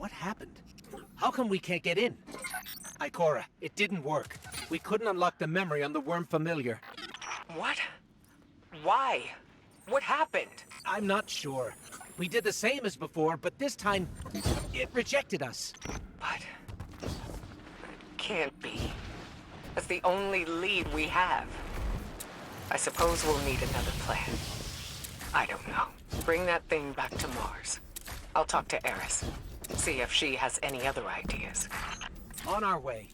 What happened? How come we can't get in? Ikora, it didn't work. We couldn't unlock the memory on the worm familiar. What? Why? What happened? I'm not sure. We did the same as before, but this time, it rejected us. But... it can't be. That's the only lead we have. I suppose we'll need another plan. I don't know. Bring that thing back to Mars. I'll talk to Eris. See if she has any other ideas. On our way.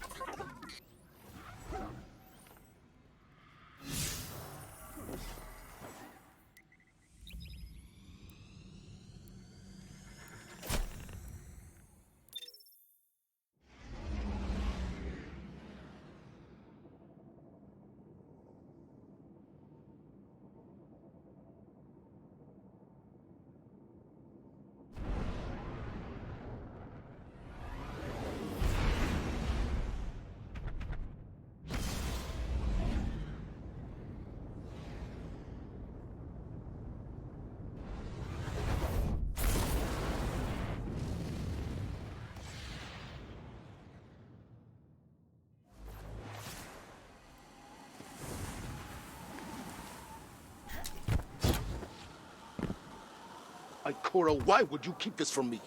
Ikora, why would you keep this from me?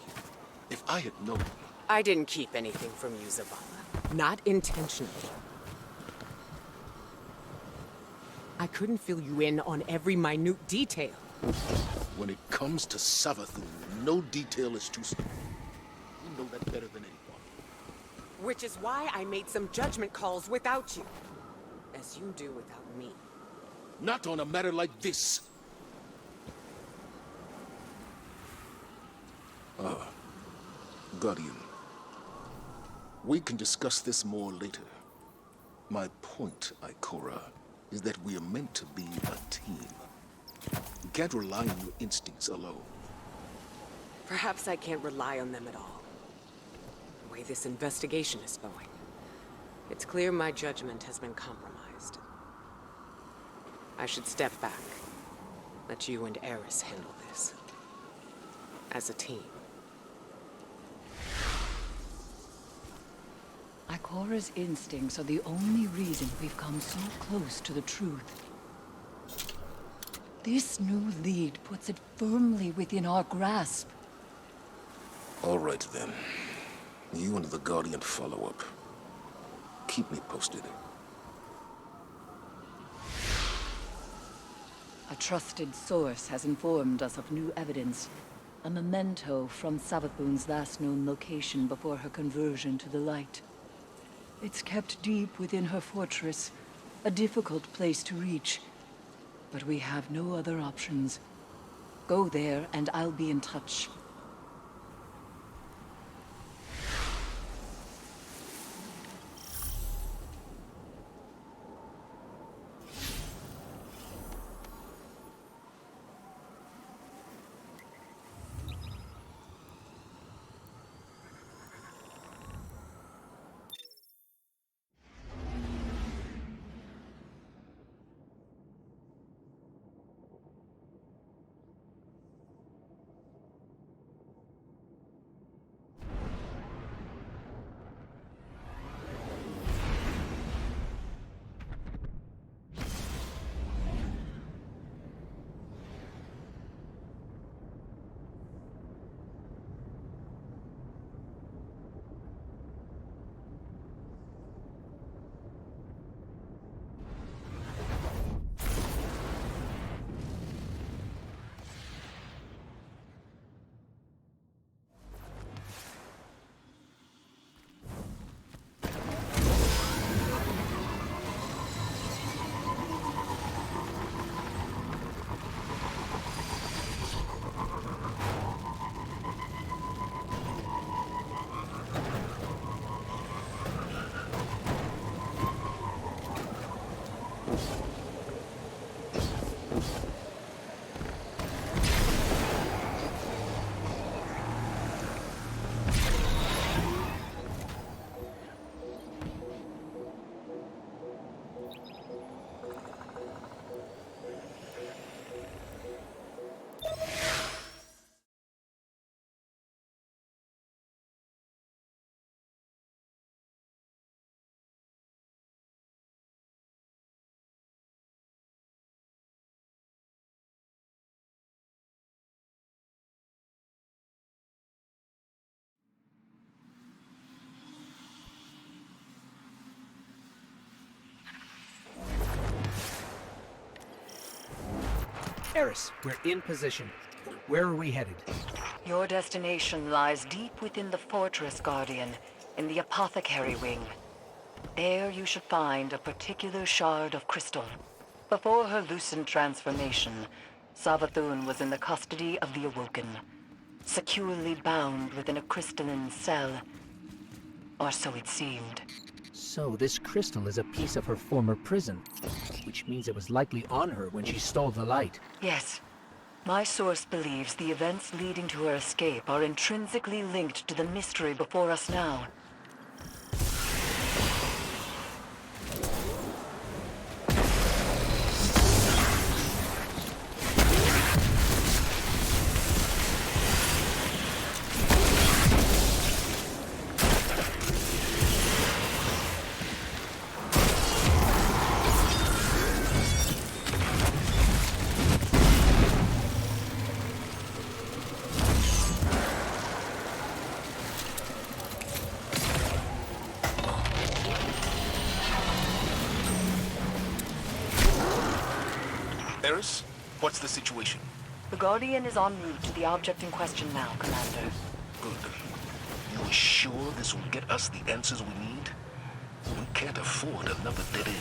If I had known... I didn't keep anything from you, Zavala. Not intentionally. I couldn't fill you in on every minute detail. When it comes to Savathun, no detail is too small. You know that better than anyone. Which is why I made some judgment calls without you. As you do without me. Not on a matter like this. Guardian. We can discuss this more later. My point, Ikora, is that we are meant to be a team. You can't rely on your instincts alone. Perhaps I can't rely on them at all. The way this investigation is going, it's clear my judgment has been compromised. I should step back. Let you and Eris handle this. As a team. Ikora's instincts are the only reason we've come so close to the truth. This new lead puts it firmly within our grasp. All right, then. You and the Guardian follow up. Keep me posted. A trusted source has informed us of new evidence. A memento from Savathun's last known location before her conversion to the light. It's kept deep within her fortress, a difficult place to reach. But we have no other options. Go there and I'll be in touch. Eris, we're in position. Where are we headed? Your destination lies deep within the fortress, Guardian, in the Apothecary Wing. There you should find a particular shard of crystal. Before her lucent transformation, Savathun was in the custody of the Awoken, securely bound within a crystalline cell. Or so it seemed. So this crystal is a piece of her former prison, which means it was likely on her when she stole the light. Yes. My source believes the events leading to her escape are intrinsically linked to the mystery before us now. Eris, what's the situation? The Guardian is en route to the object in question now, Commander. Good. You are sure this will get us the answers we need? We can't afford another dead end.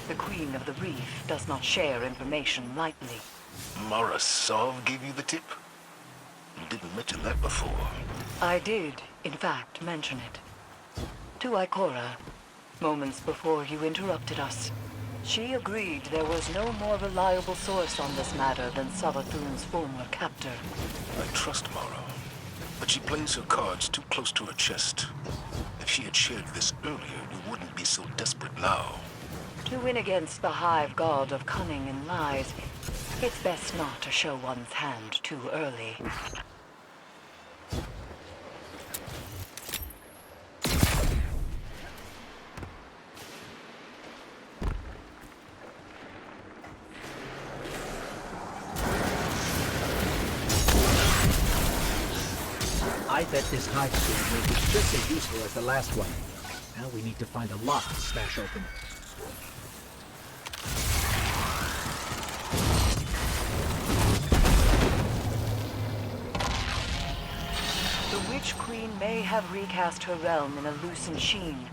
The Queen of the Reef does not share information lightly. Mara Sov gave you the tip? You didn't mention that before. I did, in fact, mention it. to Ikora, moments before you interrupted us. She agreed there was no more reliable source on this matter than Savathun's former captor. I trust Mara, but she plays her cards too close to her chest. If she had shared this earlier, we wouldn't be so desperate now. To win against the hive god of cunning and lies, it's best not to show one's hand too early. I bet this hive sword will be just as useful as the last one. Now we need to find a lock to smash open. The Witch Queen may have recast her realm in a lucent sheen,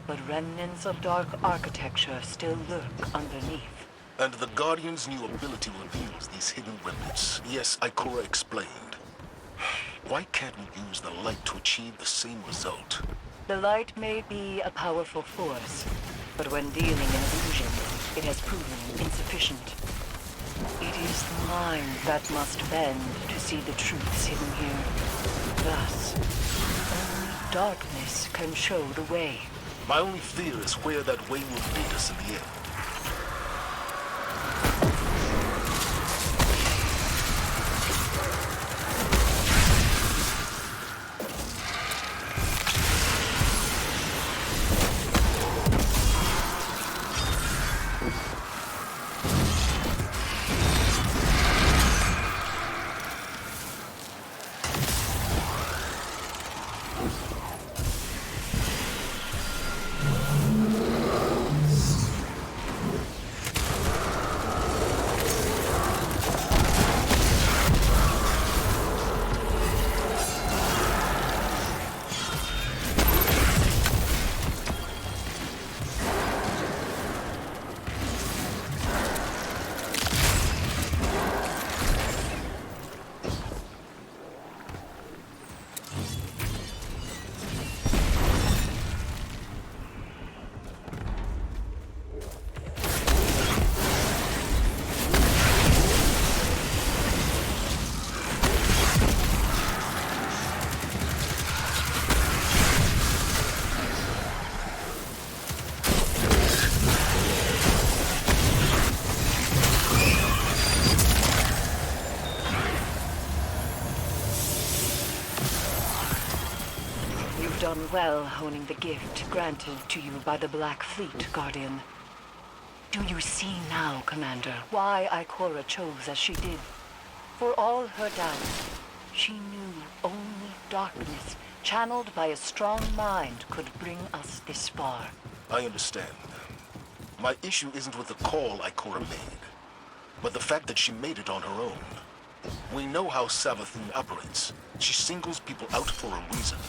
but remnants of dark architecture still lurk underneath. And the Guardian's new ability reveals these hidden remnants. Yes, Ikora explained. Why can't we use the light to achieve the same result? The light may be a powerful force, but when dealing in illusions, it has proven insufficient. It is the mind that must bend to see the truths hidden here. Thus, only darkness can show the way. My only fear is where that way will lead us in the end. Done well honing the gift granted to you by the Black Fleet, Guardian. Do you see now, Commander, why Ikora chose as she did? For all her doubts, she knew only darkness, channeled by a strong mind, could bring us this far. I understand. My issue isn't with the call Ikora made, but the fact that she made it on her own. We know how Savathun operates. She singles people out for a reason.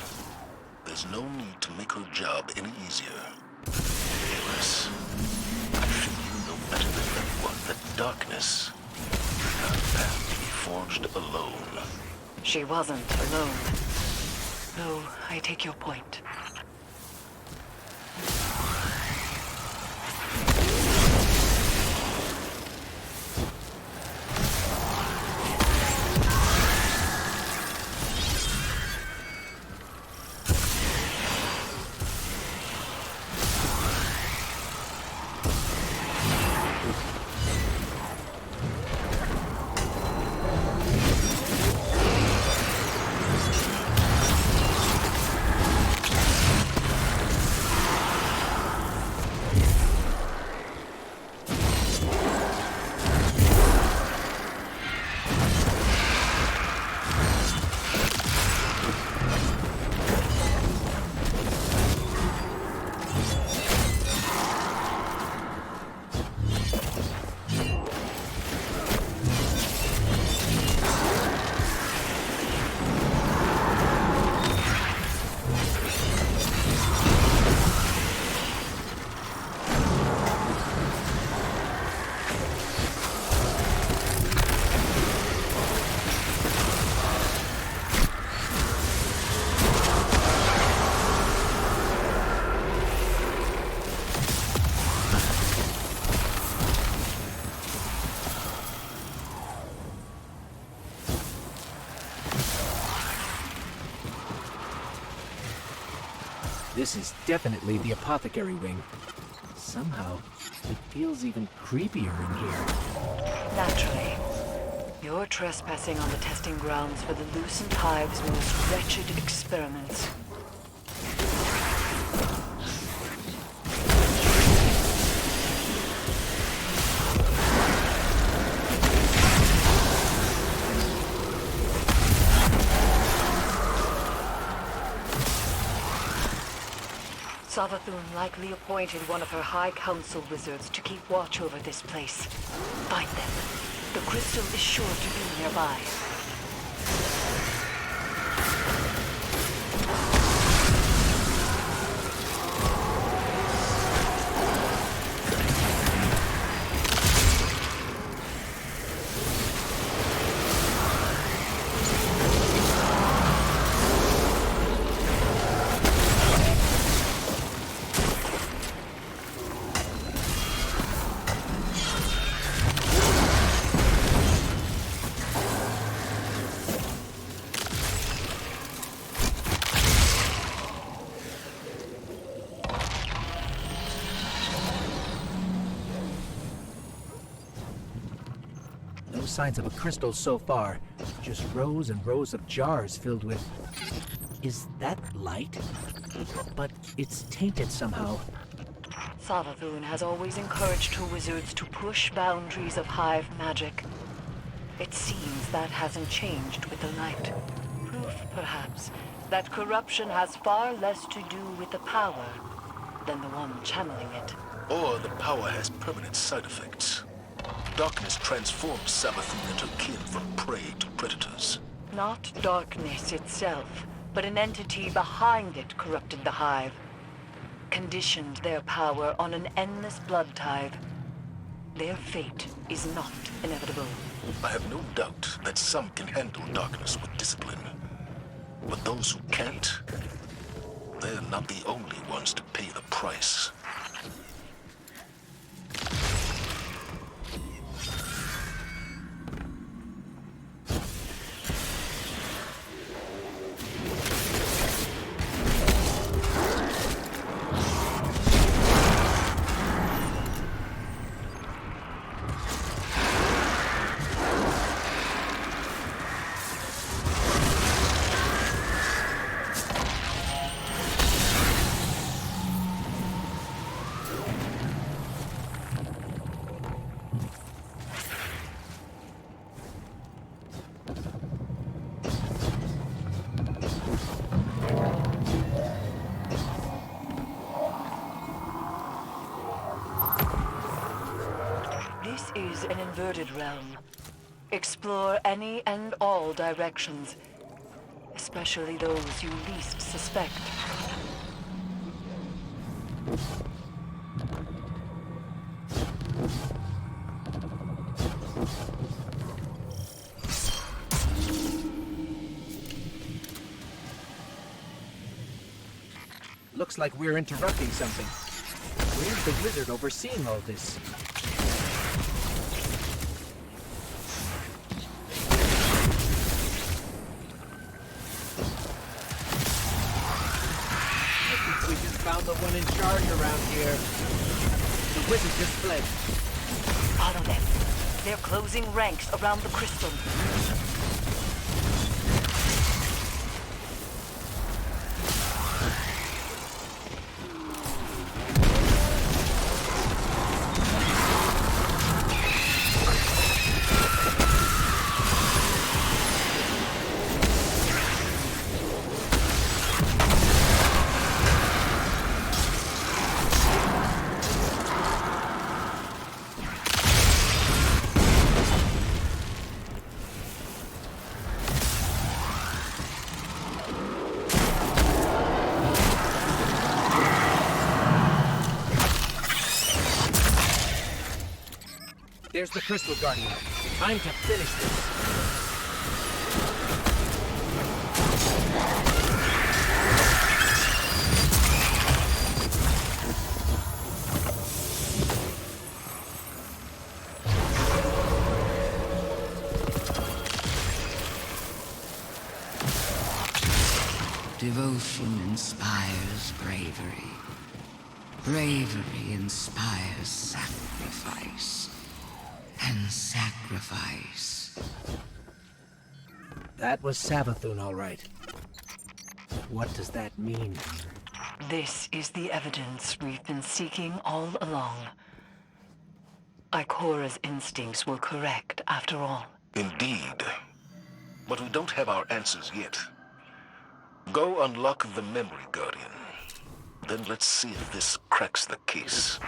There's no need to make her job any easier. Eris, I feel you know better than anyone that darkness is not a path to be forged alone. She wasn't alone. Though I take your point. This is definitely the apothecary wing. Somehow, it feels even creepier in here. Naturally. You're trespassing on the testing grounds for the Lucent Hive's most wretched experiments. Savathun likely appointed one of her High Council wizards to keep watch over this place. Find them. The crystal is sure to be nearby. No signs of a crystal so far. Just rows and rows of jars filled with... Is that light? But it's tainted somehow. Savathun has always encouraged her wizards to push boundaries of Hive magic. It seems that hasn't changed with the light. Proof, perhaps, that corruption has far less to do with the power than the one channeling it. Or the power has permanent side effects. Darkness transforms Savathun and her kin from prey to predators. Not darkness itself, but an entity behind it corrupted the Hive. Conditioned their power on an endless blood tithe. Their fate is not inevitable. I have no doubt that some can handle darkness with discipline. But those who can't, they're not the only ones to pay the price. This is an inverted realm. Explore any and all directions, especially those you least suspect. Looks like we're interrupting something. Where's the wizard overseeing all this? We just found the one in charge around here. The wizard just fled. Follow them. They're closing ranks around the crystal. There's the Crystal Guardian. Time to finish this. Devoth Determination inspires bravery. Bravery inspires sacrifice. And sacrifice. That was Savathun, all right. But what does that mean? This is the evidence we've been seeking all along. Ikora's instincts were correct, after all. Indeed. But we don't have our answers yet. Go unlock the memory, Guardian. Then let's see if this cracks the case.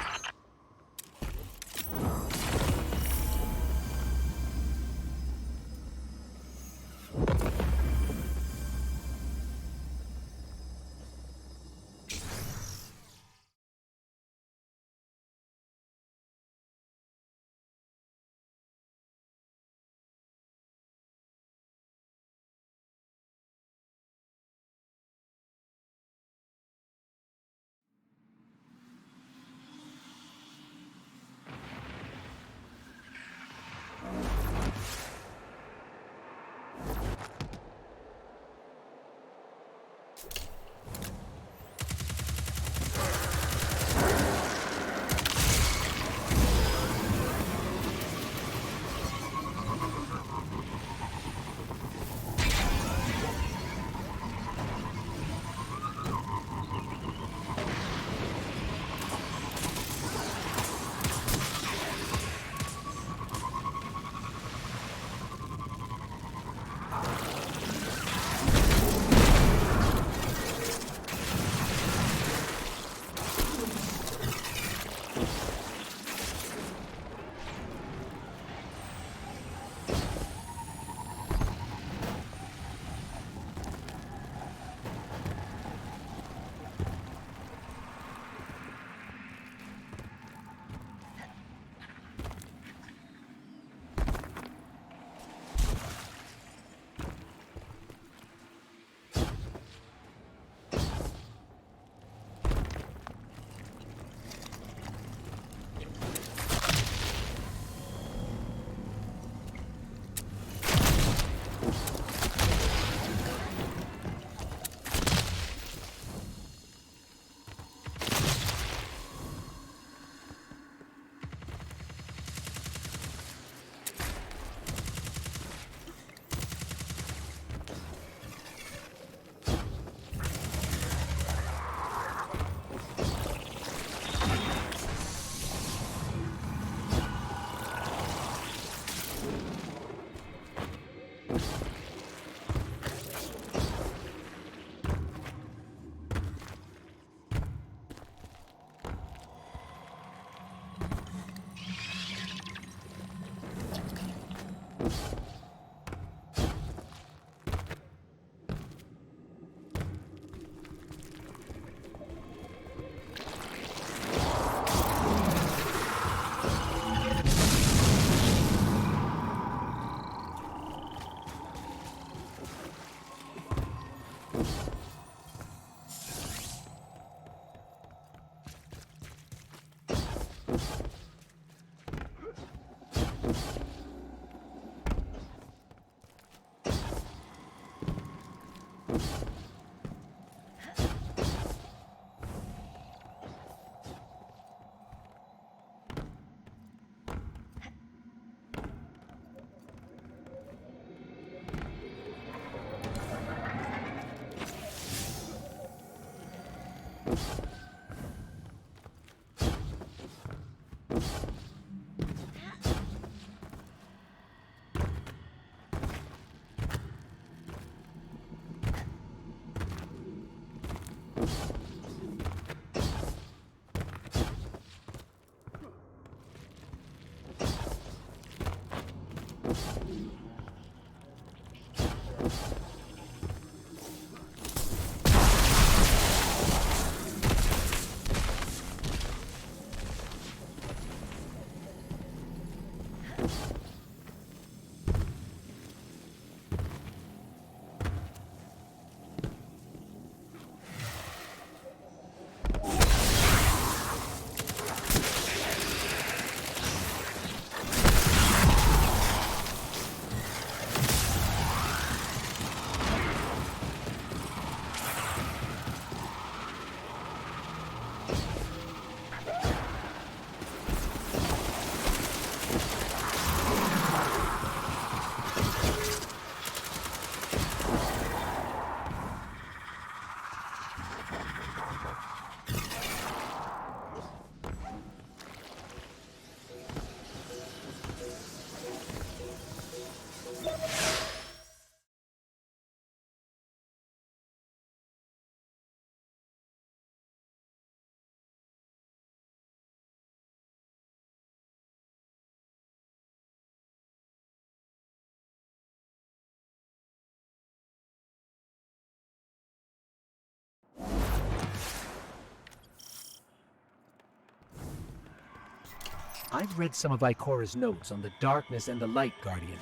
I've read some of Ikora's notes on the darkness and the light, Guardian.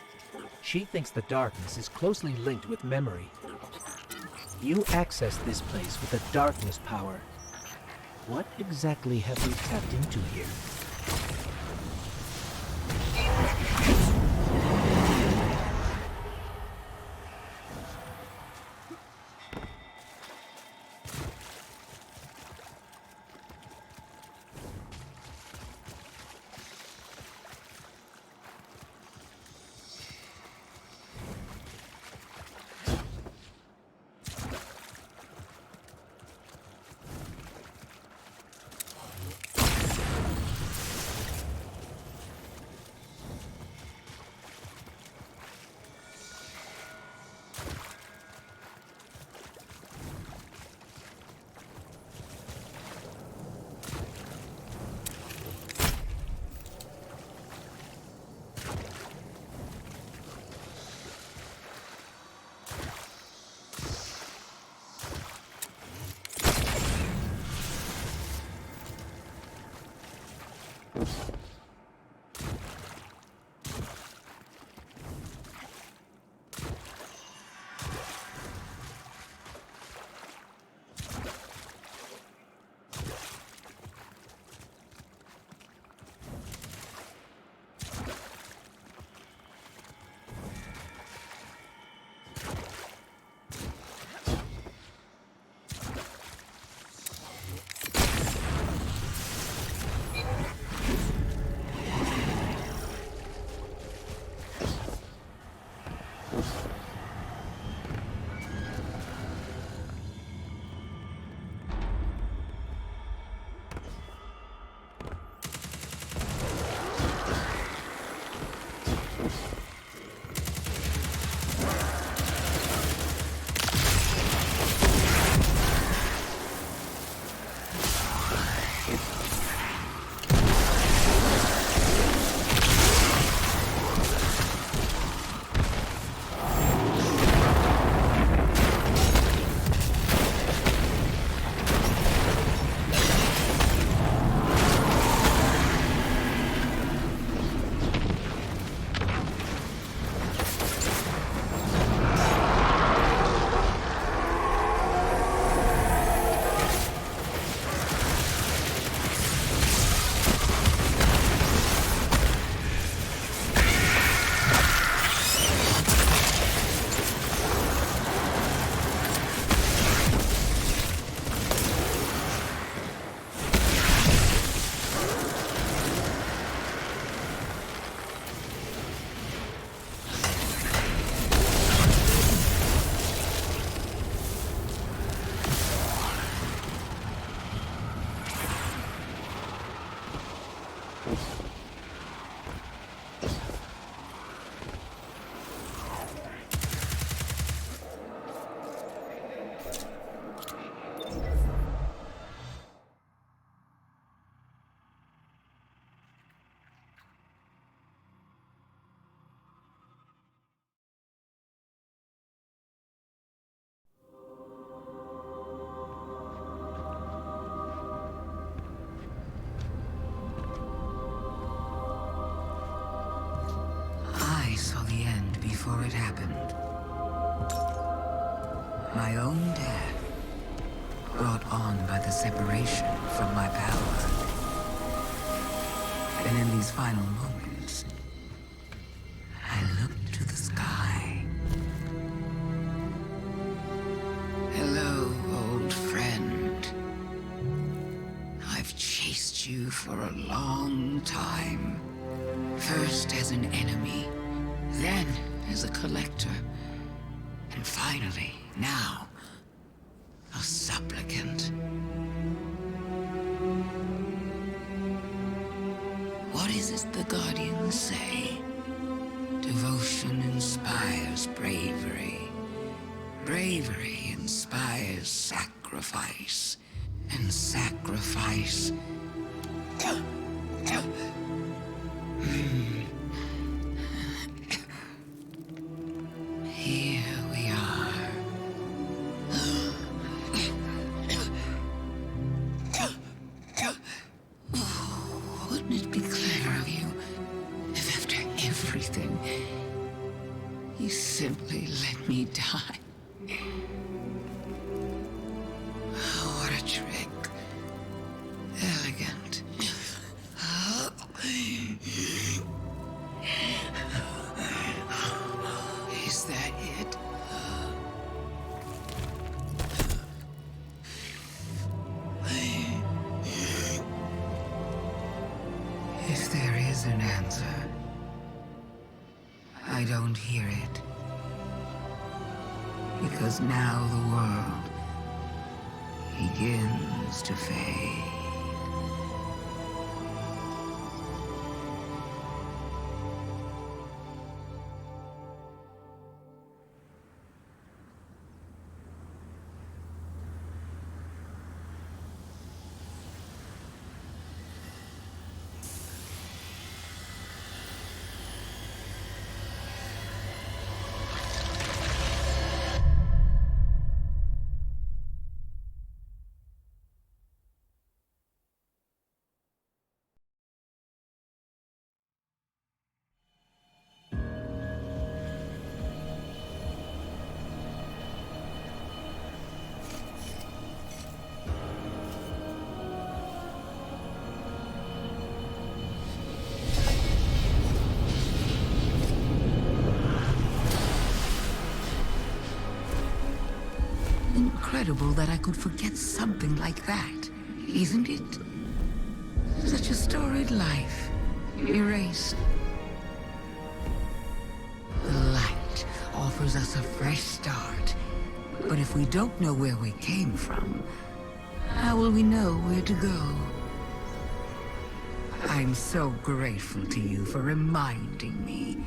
She thinks the darkness is closely linked with memory. You accessed this place with a darkness power. What exactly have we tapped into here? Before it happened. My own death, brought on by the separation from my power. And in these final moments, I looked to the sky. Hello, old friend. I've chased you for a long time. First as an enemy, then as a collector, and finally, now, a supplicant. What is it the Guardians say? Devotion inspires bravery. Bravery inspires sacrifice. And sacrifice... Here we are. Wouldn't it be clever If there is an answer, I don't hear it. Because now the world begins to fade. Incredible that I could forget something like that, isn't it? Such a storied life, erased. The light offers us a fresh start. But if we don't know where we came from, how will we know where to go? I'm so grateful to you for reminding me,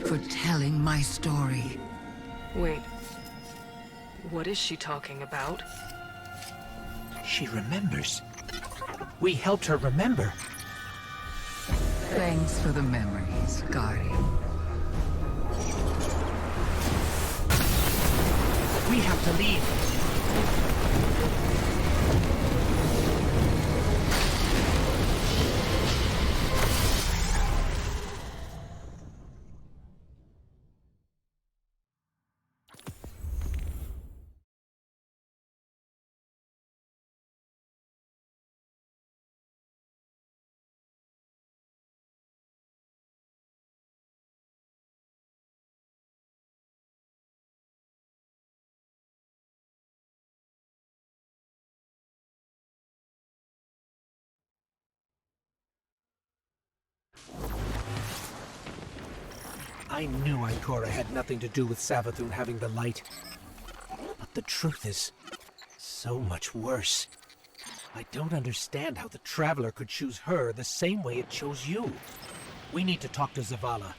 for telling my story. Wait. What is she talking about? She remembers. We helped her remember. Thanks for the memories, Guardian. We have to leave. I knew Ikora had nothing to do with Savathun having the light. But the truth is so much worse. I don't understand how the Traveler could choose her the same way it chose you. We need to talk to Zavala.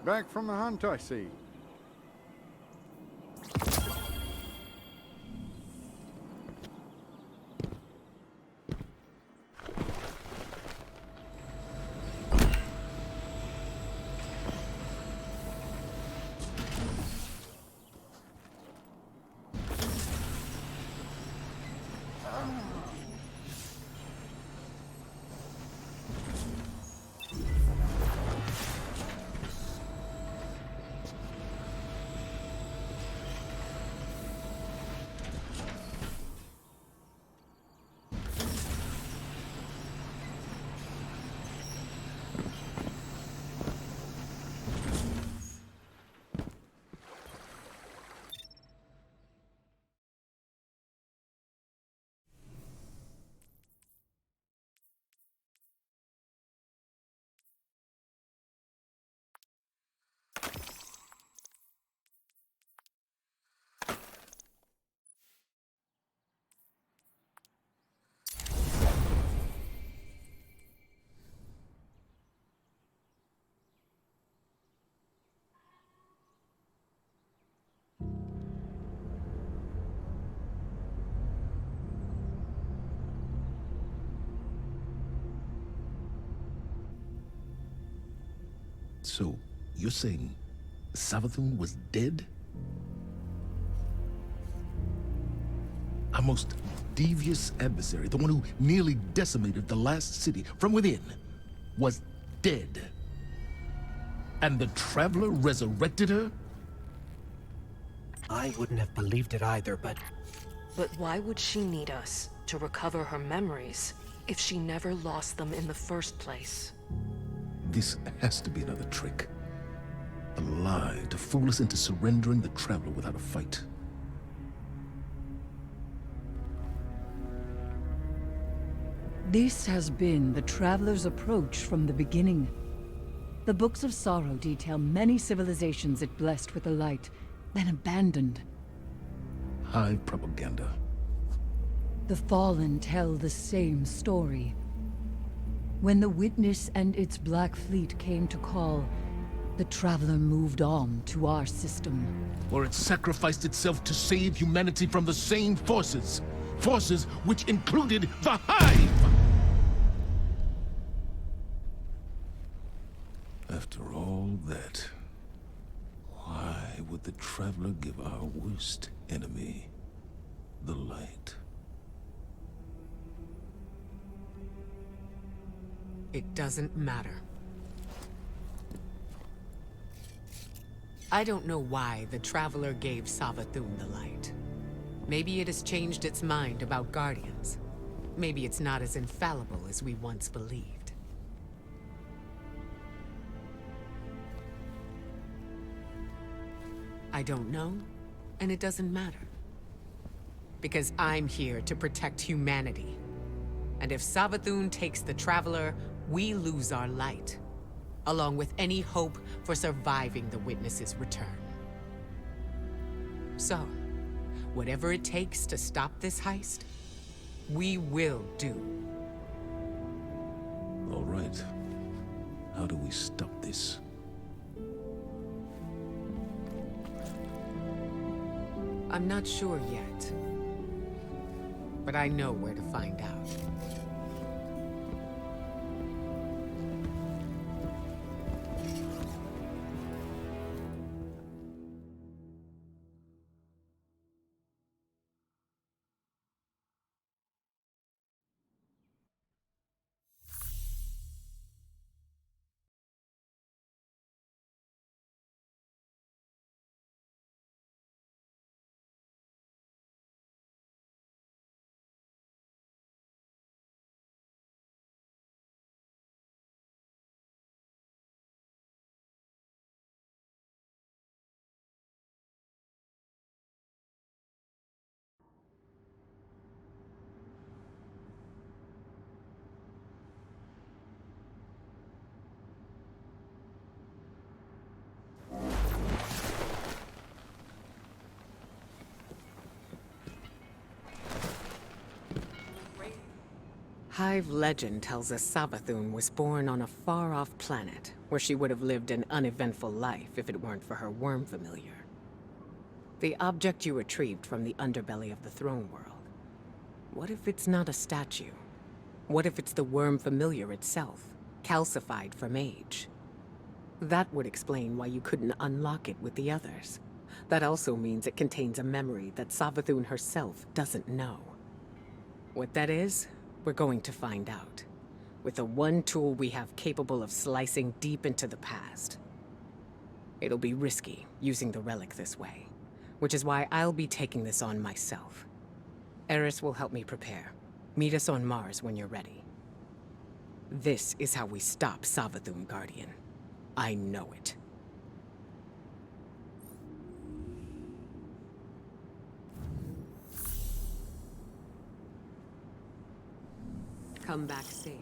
Back from the hunt, I see. So, you're saying Savathun was dead? Our most devious adversary, the one who nearly decimated the last city from within, was dead. And the Traveler resurrected her? I wouldn't have believed it either, but But why would she need us to recover her memories if she never lost them in the first place? This has to be another trick. A lie to fool us into surrendering the Traveler without a fight. This has been the Traveler's approach from the beginning. The Books of Sorrow detail many civilizations it blessed with the light, then abandoned. High propaganda. The Fallen tell the same story. When the Witness and its Black Fleet came to call, the Traveler moved on to our system. Or it sacrificed itself to save humanity from the same forces. Forces which included the Hive! After all that, why would the Traveler give our worst enemy the light? It doesn't matter. I don't know why the Traveler gave Savathun the light. Maybe it has changed its mind about Guardians. Maybe it's not as infallible as we once believed. I don't know, and it doesn't matter. Because I'm here to protect humanity. And if Savathun takes the Traveler, we lose our light, along with any hope for surviving the Witness's return. So, whatever it takes to stop this heist, we will do. All right. How do we stop this? I'm not sure yet, but I know where to find out. Hive legend tells us Savathun was born on a far-off planet, where she would have lived an uneventful life if it weren't for her worm familiar. The object you retrieved from the underbelly of the throne world. What if it's not a statue? What if it's the worm familiar itself, calcified from age? That would explain why you couldn't unlock it with the others. That also means it contains a memory that Savathun herself doesn't know. What that is, we're going to find out. With the one tool we have capable of slicing deep into the past. It'll be risky, using the relic this way. Which is why I'll be taking this on myself. Eris will help me prepare. Meet us on Mars when you're ready. This is how we stop Savathun, Guardian. I know it. Come back safe.